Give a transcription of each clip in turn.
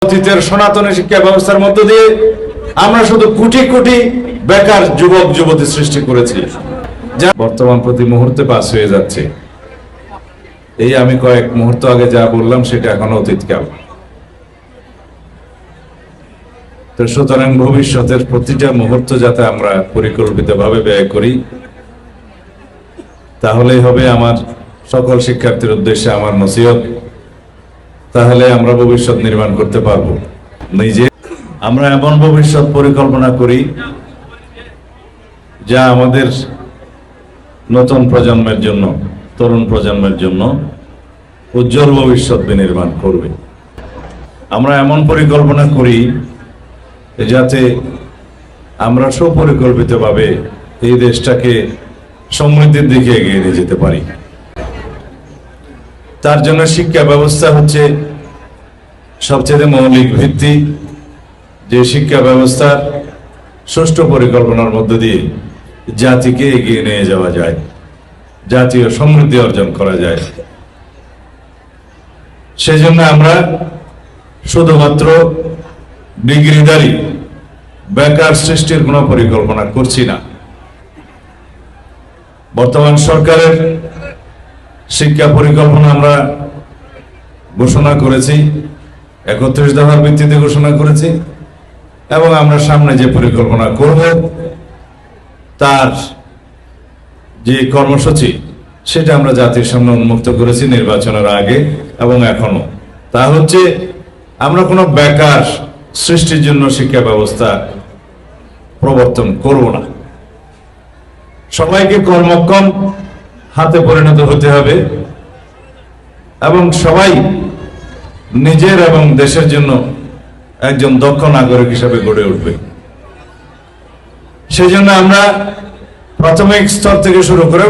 অতীতের সনাতনী শিক্ষা ব্যবস্থার মধ্য দিয়ে আমরা শুধু কোটি কোটি বেকার যুবক যুবতী সৃষ্টি করেছি, যা বর্তমান প্রতি মুহূর্তে পাস হয়ে যাচ্ছে। এই আমি কয়েক মুহূর্ত আগে যা বললাম সেটা এখন অতীতকাল। তো সুতরাং ভবিষ্যতের প্রতিটা মুহূর্ত যাতে আমরা পরিকল্পিতভাবে ব্যয় করি, তাহলেই হবে আমার সকল শিক্ষার্থীর উদ্দেশ্যে আমার নসিহত। তাহলে আমরা ভবিষ্যৎ নির্মাণ করতে পারবো। নিজে আমরা এমন ভবিষ্যৎ পরিকল্পনা করি যা আমাদের নতুন প্রজন্মের জন্য, তরুণ প্রজন্মের জন্য উজ্জ্বল ভবিষ্যৎ বিনির্মাণ করবে। আমরা এমন পরিকল্পনা করি যাতে আমরা সুপরিকল্পিতভাবে এই দেশটাকে সমৃদ্ধির দিকে এগিয়ে নিয়ে যেতে পারি। তার জন্য শিক্ষা ব্যবস্থা হচ্ছে সবচেয়ে মৌলিক ভিত্তি, যে শিক্ষা ব্যবস্থার সুষ্ঠু পরিকল্পনার মধ্য দিয়ে জাতিকে এগিয়ে নিয়ে যাওয়া যায়, জাতীয় সমৃদ্ধি অর্জন করা যায়। সেজন্য আমরা শুধুমাত্র ডিগ্রিধারী বেকার সৃষ্টির কোনো পরিকল্পনা করছি না। বর্তমান সরকারের শিক্ষা পরিকল্পনা আমরা ঘোষণা করেছি, 31 দফার ভিত্তিতে ঘোষণা করেছি, এবং আমরা সামনে যে পরিকল্পনা করব তার যে কর্মসূচি সেটা আমরা জাতির সামনে উন্মুক্ত করেছি নির্বাচনের আগে এবং এখনো। তা হচ্ছে আমরা কোনো বেকার সৃষ্টির জন্য শিক্ষা ব্যবস্থা প্রবর্তন করব না। সবাইকে কর্মক্ষম হাতে পরিণত হতে হবে এবং সবাই নিজের এবং দেশের জন্য একজন দক্ষ নাগরিক হিসেবে গড়ে উঠবে। সেই জন্য আমরা প্রাথমিক স্তর থেকে শুরু করে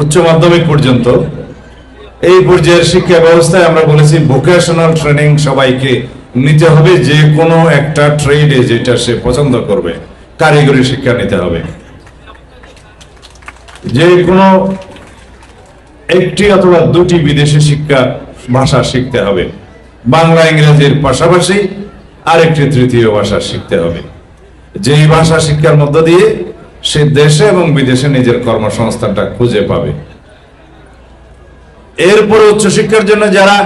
উচ্চ মাধ্যমিক পর্যন্ত এই পর্যায়ের শিক্ষা ব্যবস্থায় আমরা বলেছি ভোকেশনাল ট্রেনিং সবাইকে নিতে হবে। যে কোনো একটা ট্রেডে যেটা সে পছন্দ করবে, কারিগরি শিক্ষা নিতে হবে। যে কোনো একটি অথবা দুটি বিদেশি শিক্ষা ভাষা শিখতে হবে, বাংলা ইংরেজির পাশাপাশি আরেকটি তৃতীয় ভাষা শিখতে হবে। যেই ভাষা শিক্ষার মধ্য দিয়ে সে দেশে এবং বিদেশে নিজের কর্মসংস্থানটা খুঁজে পাবে। এরপরে উচ্চশিক্ষার জন্য যারা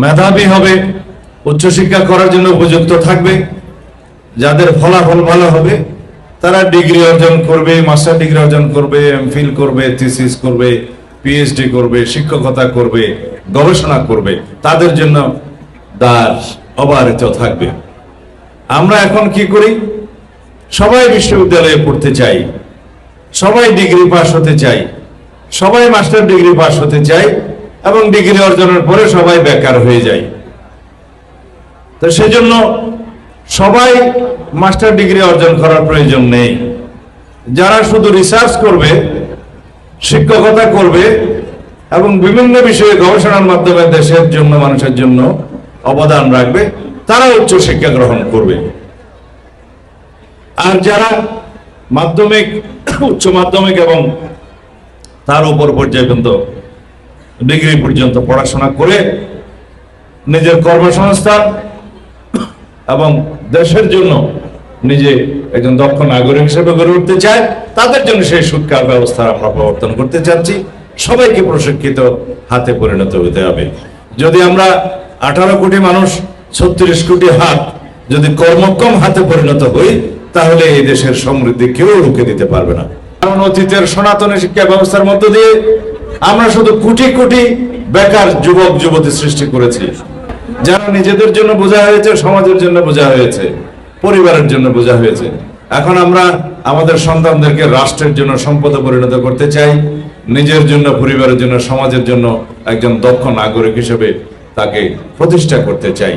মেধাবী হবে, উচ্চশিক্ষা করার জন্য উপযুক্ত থাকবে, যাদের ফলাফল ভালো হবে, তারা ডিগ্রি অর্জন করবে, মাস্টার ডিগ্রি অর্জন করবে, এমফিল করবে, থিসিস করবে, পিএইচডি করবে, শিক্ষকতা করবে, গবেষণা করবে। তাদের জন্য দ্বার অবারিত থাকবে। আমরা এখন কি করি? সবাই বিশ্ববিদ্যালয়ে পড়তে চাই, সবাই ডিগ্রি পাস হতে চাই, সবাই মাস্টার ডিগ্রি পাস হতে চাই, এবং ডিগ্রি অর্জনের পরে সবাই বেকার হয়ে যায়। তো সেজন্য সবাই মাস্টার ডিগ্রি অর্জন করার প্রয়োজন নেই। যারা শুধু রিসার্চ করবে, শিক্ষকতা করবে এবং বিভিন্ন বিষয়ে গবেষণার মাধ্যমে দেশের জন্য, মানুষের জন্য অবদান রাখবে, তারা উচ্চ শিক্ষা গ্রহণ করবে। আর যারা মাধ্যমিক, উচ্চ মাধ্যমিক এবং তার উপর পর্যায় পর্যন্ত ডিগ্রি পর্যন্ত পড়াশোনা করে নিজের কর্মসংস্থান এবং দেশের জন্য নিজে একজন দক্ষ নাগরিক হিসেবে গড়ে উঠতে চায়, তাদের জন্য সেই শিক্ষা ব্যবস্থা আমরা প্রবর্তন করতে চাচ্ছি। সবাইকে প্রশিক্ষিত হাতে পরিণত হতে হবে। যদি আমরা 18 কোটি মানুষ, 36 কোটি হাত যদি কর্মক্ষম হাতে পরিণত হই, তাহলে এই দেশের সমৃদ্ধি কেউ রুখে দিতে পারবে না। কারণ অতীতের সনাতনী শিক্ষা ব্যবস্থার মধ্য দিয়ে আমরা শুধু কোটি কোটি বেকার যুবক যুবতী সৃষ্টি করেছি, যারা নিজেদের জন্য বোঝা হয়েছে, সমাজের জন্য বোঝা হয়েছে, পরিবারের জন্য বোঝা হয়েছে। এখন আমরা আমাদের সন্তানদেরকে রাষ্ট্রের জন্য সম্পদে পরিণত করতে চাই, নিজের জন্য, পরিবারের জন্য, সমাজের জন্য একজন দক্ষ নাগরিক হিসেবে তাকে প্রতিষ্ঠা করতে চাই।